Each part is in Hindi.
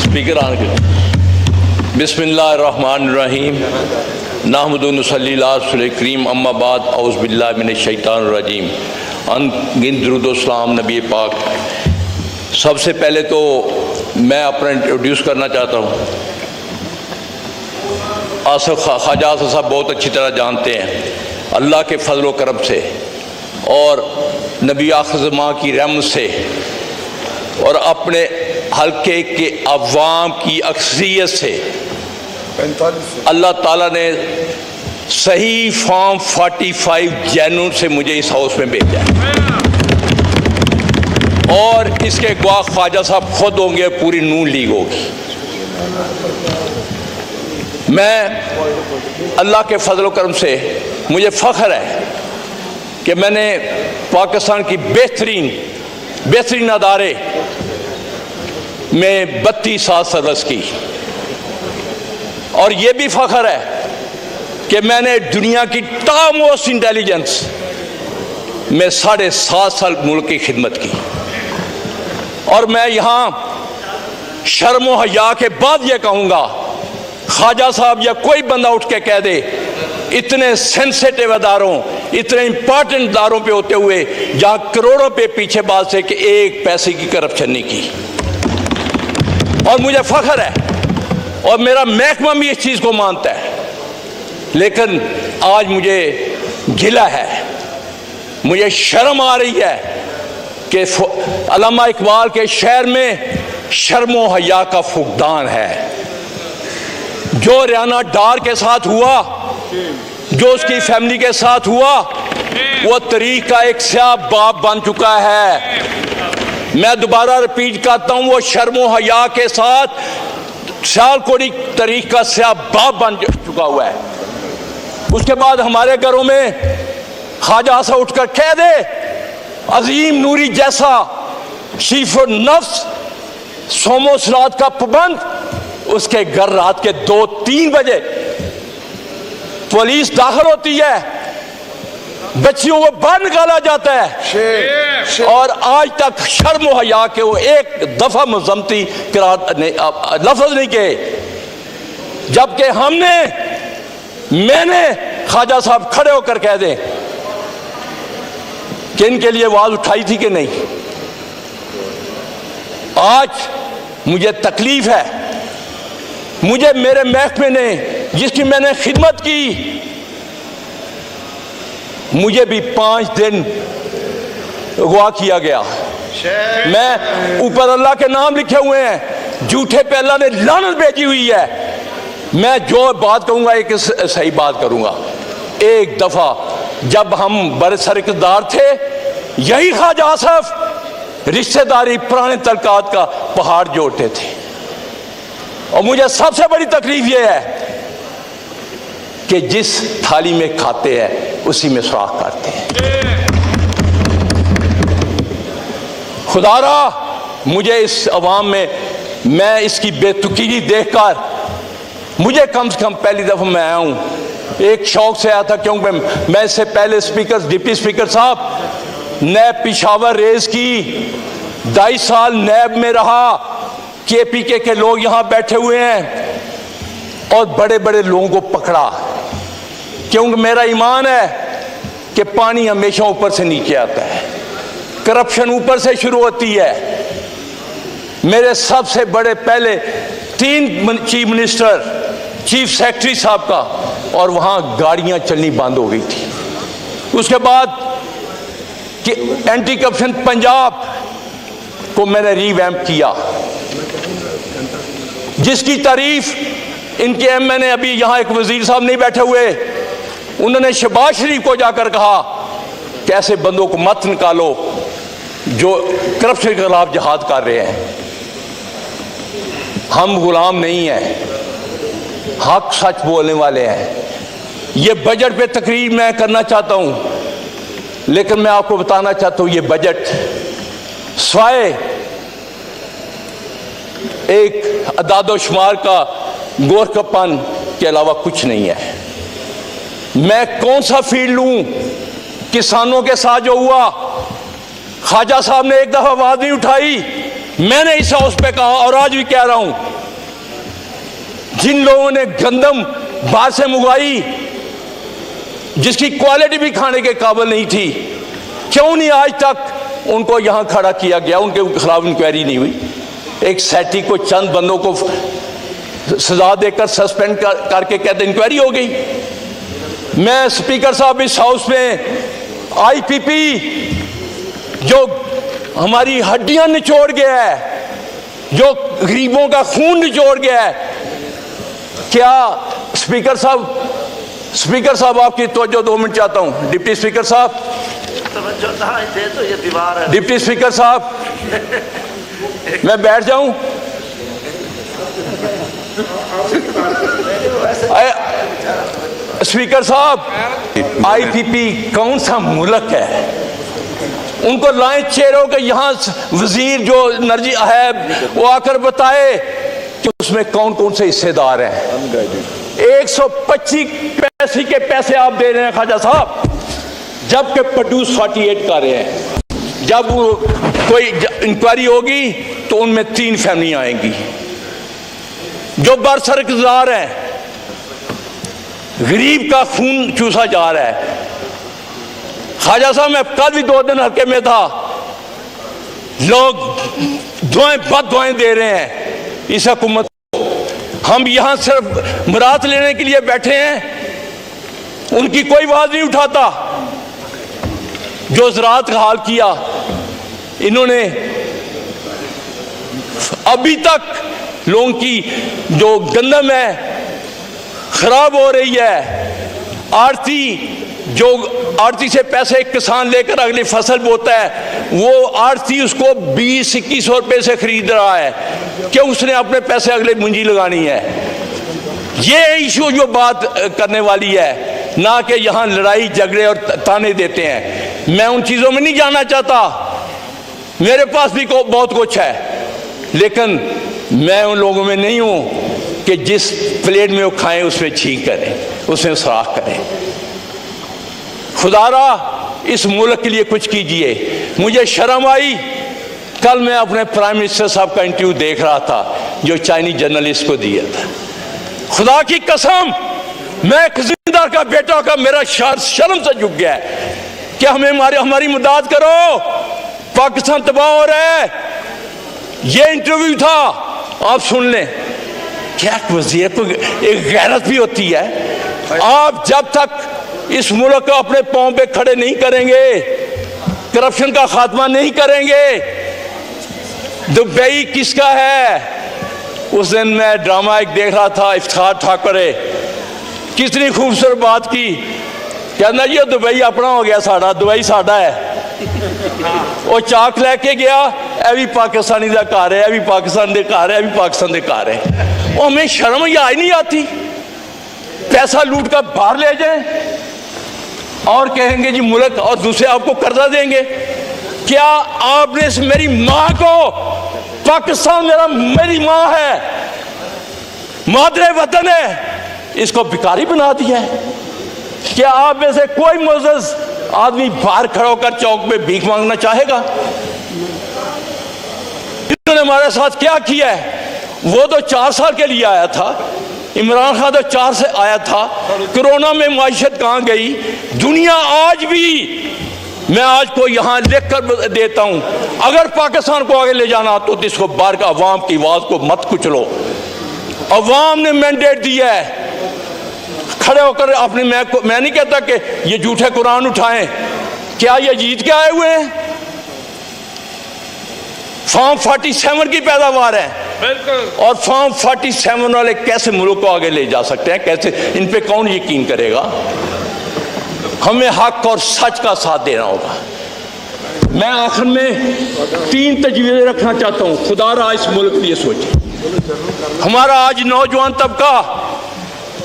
स्पीकर ऑन करें। बिस्मिल्लाहिर्रहमानिर्रहीम नहमदु व नसल्ली अला रसूलिल करीम अम्मा बाद औज़ु बिल्लाहि मिनश शैतानिर रजीम अनगिनत दुरूद व सलाम नबी पाक। सबसे पहले तो मैं अपना इंट्रोड्यूस करना चाहता हूँ। ख्वाजा आसिफ साहब बहुत अच्छी तरह जानते हैं अल्लाह के फजल व करम से और नबी आखिर ज़मां की रहमत से और अपने हल्के के अवाम की अक्सरियत से अल्लाह ताला ने सही फॉर्म 45 जनवरी से मुझे इस हाउस में भेजा है और इसके गवाह ख्वाजा साहब खुद होंगे, पूरी नून लीग होगी। मैं अल्लाह के फजल व करम से मुझे फ़ख्र है कि मैंने पाकिस्तान की बेहतरीन अदारे में 32 साल सर्विस की और ये भी फ़ख्र है कि मैंने दुनिया की टॉप मोस्ट इंटेलिजेंस में 7.5 साल मुल्क की खिदमत की। और मैं यहाँ शर्म व हया के बाद ये कहूँगा, ख्वाजा साहब या कोई बंदा उठ के कह दे इतने सेंसिटिव अदारों, इतने इंपॉर्टेंट अदारों पे होते हुए जहाँ करोड़ों पे पीछे बात से कि एक पैसे की करप्शन नहीं की। और मुझे फ़ख्र है और मेरा महकमा भी इस चीज़ को मानता है, लेकिन आज मुझे गिला है, मुझे शर्म आ रही है कि अल्लामा इकबाल के शहर में शर्म व हया का फुकदान है। जो रियाना डार के साथ हुआ, जो उसकी फैमिली के साथ हुआ, वो तरीक का एक स्याह बाप बन चुका है। मैं दोबारा रिपीट करता हूँ, वो शर्म व हया के साथ सियालकोटी तरीक का स्याह बाप बन चुका हुआ है। उसके बाद हमारे घरों में ख्वाजा सा उठकर कह दे अजीम नूरी जैसा शीफो नफ्स सोमो सलात का पाबंद, उसके घर रात के 2-3 बजे पुलिस दाखिल होती है, बच्चियों को बाहर निकाला जाता है और आज तक शर्म व हया के वो एक दफा मजम्मती लफ्ज नहीं कहे, जबकि मैंने ख्वाजा साहब खड़े होकर कह दें कि इनके लिए आवाज उठाई थी कि नहीं। आज मुझे तकलीफ है, मुझे मेरे महकमे ने जिसकी मैंने खिदमत की, मुझे भी 5 दिन अगवा किया गया। मैं ऊपर अल्लाह के नाम लिखे हुए हैं, झूठे पे अल्लाह ने लानत भेजी हुई है। मैं जो बात कहूंगा एक सही बात करूंगा। एक दफा जब हम बरसरकदार थे, यही ख्वाजा आसिफ रिश्तेदारी पुराने तलकात का पहाड़ जोड़ते थे। और मुझे सबसे बड़ी तकलीफ यह है कि जिस थाली में खाते हैं उसी में सुराख करते हैं। खुदारा मुझे इस अवाम में मैं इसकी बेतुकीनी देखकर, मुझे कम से कम पहली दफा मैं आया हूं, एक शौक से आया था क्योंकि मैं इससे पहले स्पीकर डिप्टी स्पीकर साहब नैब पिशावर रेस की 22 साल नैब में रहा। KPK के लोग यहां बैठे हुए हैं और बड़े बड़े लोगों को पकड़ा, क्योंकि मेरा ईमान है कि पानी हमेशा ऊपर से नीचे आता है, करप्शन ऊपर से शुरू होती है। मेरे सबसे बड़े पहले 3 चीफ मिनिस्टर, चीफ सेक्रेटरी साहब का, और वहां गाड़ियां चलनी बंद हो गई थी। उसके बाद कि एंटी करप्शन पंजाब को मैंने रीवैम्प किया, जिसकी तारीफ इनके MNA अभी यहां एक वजीर साहब नहीं बैठे हुए, उन्होंने शहबाज शरीफ को जाकर कहा कि ऐसे बंदों को मत निकालो जो करप्शन के खिलाफ जिहाद कर रहे हैं। हम गुलाम नहीं हैं, हक सच बोलने वाले हैं। ये बजट पे तकरीर मैं करना चाहता हूं, लेकिन मैं आपको बताना चाहता हूं ये बजट स्वाय एक अदादोशुमार का गोरखपन के अलावा कुछ नहीं है। मैं कौन सा फील्ड लूं? किसानों के साथ जो हुआ, ख्वाजा साहब ने एक दफा आवाज नहीं उठाई, मैंने इस हाउस पे कहा और आज भी कह रहा हूं, जिन लोगों ने गंदम बाहर से मंगवाई जिसकी क्वालिटी भी खाने के काबिल नहीं थी, क्यों नहीं आज तक उनको यहां खड़ा किया गया, उनके खिलाफ इंक्वायरी नहीं हुई? एक सैटी को चंद बंदों को सजा देकर सस्पेंड करके कहते इंक्वायरी हो गई। मैं स्पीकर साहब इस हाउस में आईपीपी जो हमारी हड्डियां निचोड़ गया है, जो गरीबों का खून निचोड़ गया है, क्या स्पीकर साहब आपकी तवज्जो 2 मिनट चाहता हूं। डिप्टी स्पीकर साहब, तो ये दीवार है। डिप्टी स्पीकर साहब, मैं बैठ जाऊं? स्पीकर साहब, आईपीपी कौन सा मुल्क है? उनको लाएं चेहरों के यहाँ वजीर जो एनर्जी है वो आकर बताए कि उसमें कौन कौन से हिस्सेदार हैं। 125 पैसे के पैसे आप दे रहे हैं ख्वाजा साहब, जबकि प्रोड्यूस 48 कर रहे हैं। जब कोई इंक्वायरी होगी तो उनमें 3 फैमिलियां आएंगी जो बरसरकदार हैं, गरीब का खून चूसा जा रहा है। ख्वाजा साहब, मैं कल भी 2 दिन हल्के में था, लोग दुआएं बद दुआएं दे रहे हैं इस हुकूमत को। हम यहां सिर्फ मुराद लेने के लिए बैठे हैं, उनकी कोई आवाज नहीं उठाता। जो ज़राअत का हाल किया इन्होंने, अभी तक लोगों की जो गंदम है खराब हो रही है। आड़ती से पैसे किसान लेकर अगली फसल बोता है, वो आड़ती उसको 20-21 रुपए से खरीद रहा है कि उसने अपने पैसे अगले मुंजी लगानी है। ये इशू जो बात करने वाली है, ना कि यहाँ लड़ाई झगड़े और ताने देते हैं। मैं उन चीज़ों में नहीं जाना चाहता, मेरे पास भी बहुत कुछ है, लेकिन मैं उन लोगों में नहीं हूँ कि जिस प्लेट में वो खाएं उसमें छींक करें, उसमें सुराख करें। खुदारा इस मुल्क के लिए कुछ कीजिए। मुझे शर्म आई, कल मैं अपने प्राइम मिनिस्टर साहब का इंटरव्यू देख रहा था जो चाइनीज जर्नलिस्ट को दिया था। खुदा की कसम, मैं एक जिम्मेदार का बेटा का मेरा शर्म से झुक गया है कि हमारी मदद करो, पाकिस्तान तबाह हो रहा है। ये इंटरव्यू था, आप सुन लें। क्या वजीर को एक गैरत भी होती है? आप जब तक इस मुल्क को अपने पांव पे खड़े नहीं करेंगे, करप्शन का खात्मा नहीं करेंगे, दुबई किसका है? उस दिन मैं ड्रामा एक देख रहा था, इफ्तिखार ठाकुरे कितनी खूबसूरत बात की, कहना जी दुबई अपना हो गया, साड़ा दुबई साड़ा है। वो चाक लेके गया, यह भी पाकिस्तानी का घर है, यह भी पाकिस्तान के घर है, यह भी पाकिस्तान के घर है। वो हमें शर्म ही नहीं आती? पैसा लूट कर बाहर ले जाए और कहेंगे जी मुल्क, और दूसरे आपको कर्जा देंगे। क्या आपने मेरी माँ को, पाकिस्तान मेरी माँ है, मादरे वतन है, इसको भिखारी बना दिया है? क्या आप में से कोई मुअज़्ज़ज़ आदमी बाहर खड़ा होकर चौक पे भीख मांगना चाहेगा? इन्होंने हमारे साथ क्या किया है? वो तो 4 साल के लिए आया था, इमरान खान तो 4 से आया था। कोरोना में माइशत कहाँ गई? दुनिया आज भी, मैं आज को यहाँ लिख कर देता हूँ, अगर पाकिस्तान को आगे ले जाना तो इसको बाहर का अवाम की आवाज़ को मत कुचलो। अवाम ने मैंडेट दिया है, खड़े होकर अपने, मैं नहीं कहता कि ये झूठे कुरान उठाएं, क्या ये जीत के आए हुए हैं? फॉर्म 47 की पैदावार है, बिल्कुल। और फॉर्म 47 वाले कैसे मुल्क को आगे ले जा सकते हैं? कैसे? इन पे कौन यकीन करेगा? हमें हक और सच का साथ देना होगा। मैं आखिर में 3 तजवीज़ें रखना चाहता हूँ। खुदारा इस मुल्क के लिए सोचे। हमारा आज नौजवान तबका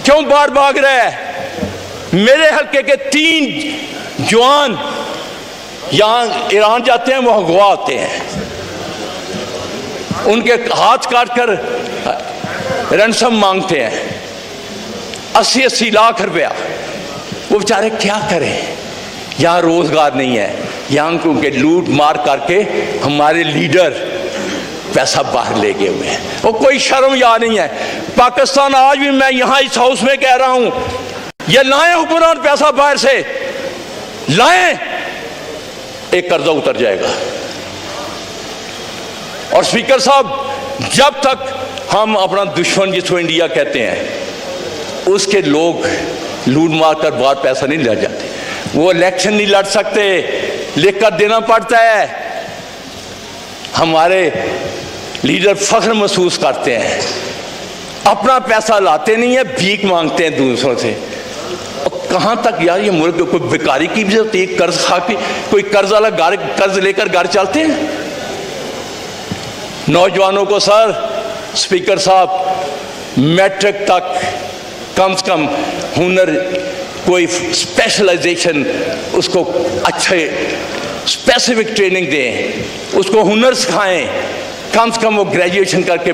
क्यों बाहर भाग रहा है? मेरे हल्के के 3 जवान यहाँ ईरान जाते हैं, वो अगवा होते हैं, उनके हाथ काट कर रैंसम मांगते हैं 80-80 लाख रुपया। वो बेचारे क्या करें? यहाँ रोजगार नहीं है, यहाँ उनके लूट मार करके हमारे लीडर पैसा बाहर ले गए हुए हैं। वो कोई शर्म या नहीं है। पाकिस्तान आज भी, मैं यहां इस हाउस में कह रहा हूं, ये लाएं हुक्मरान पैसा बाहर से लाएं, एक कर्जा उतर जाएगा। और स्पीकर साहब, जब तक हम अपना दुश्मन जिसको इंडिया कहते हैं उसके लोग लूट मार कर बाहर पैसा नहीं ले जाते, वो इलेक्शन नहीं लड़ सकते, लिख कर देना पड़ता है। हमारे लीडर फख्र महसूस करते हैं, अपना पैसा लाते नहीं है, भीख मांगते हैं दूसरों से। और कहां तक यार ये मुल्क, कोई बेकारी की भी होती है, कर्ज खा के कोई कर्ज वाला कर्ज लेकर घर चलते हैं। नौजवानों को सर, स्पीकर साहब, मैट्रिक तक कम से कम हुनर, कोई स्पेशलाइजेशन, उसको अच्छे स्पेसिफिक ट्रेनिंग दें, उसको हुनर सिखाएं, कम से कम वो ग्रेजुएशन करके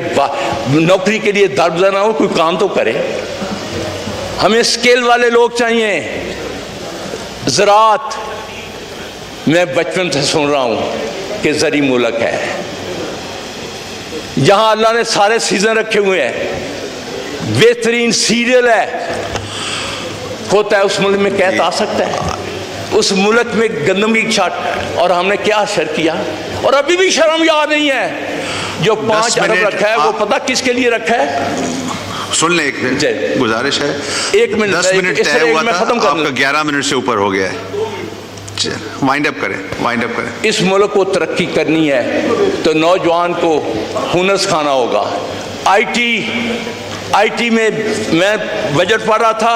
नौकरी के लिए दरबदर ना हो, कोई काम तो करे। हमें स्किल वाले लोग चाहिए। ज़राअत, मैं बचपन से सुन रहा हूं कि ज़री मुल्क है जहां अल्लाह ने सारे सीजन रखे हुए हैं, बेहतरीन सीरियल है, होता है उस मुल्क में कहता आ सकता है, उस मुल्क में गंदम की छाट, और हमने क्या असर किया। और अभी भी शर्म याद नहीं है। जो 5 अरब रखा है वो पता किसके लिए रखा है? सुन ले, एक मिनट गुजारिश है, 1 मिनट, 10 मिनट तय हुआ था, खत्म कर, आपका 11 मिनट से ऊपर हो गया है। वाइंड अप करें। इस मुल्क को तरक्की करनी है तो नौजवान को हुनर सिखाना होगा। आईटी में मैं बजट पढ़ रहा था,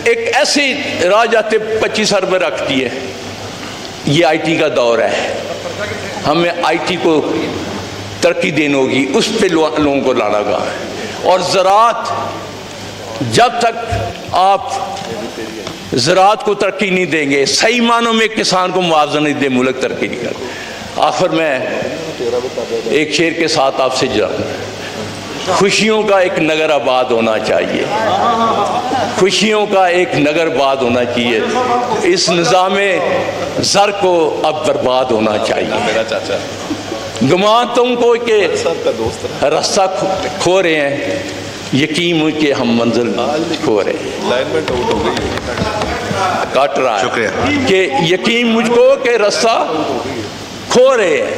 एक ऐसी राह जाते 25 अरब रखती है। ये आईटी का दौर है, हमें आईटी को तरक्की देनी होगी, उस पे लोगों को लाना होगा। और ज़राअत, जब तक आप ज़राअत को तरक्की नहीं देंगे, सही मानों में किसान को मुआवजा नहीं दे, मुल्क तरक्की नहीं कर। आखिर मैं एक शेर के साथ आपसे जाऊँ, खुशियों का एक नगर आबाद होना चाहिए, खुशियों का एक नगर आबाद होना चाहिए, इस निज़ामे ज़र को अब बर्बाद होना चाहिए। गुमान तुमको के रास्ता खो रहे हैं, यकीन मुझे हम मंजिल खो रहे हैं। काट रहा है कि यकीन मुझको के रास्ता खो रहे हैं,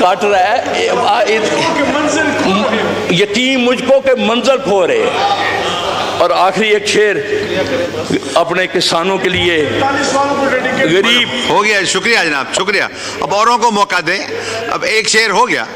काट रहा है, यकीन मुझको के मंजिल खो रहे हैं। और आखिरी एक शेर अपने किसानों के लिए, गरीब हो गया। शुक्रिया जनाब, शुक्रिया। अब औरों को मौका दें। अब एक शेर हो गया।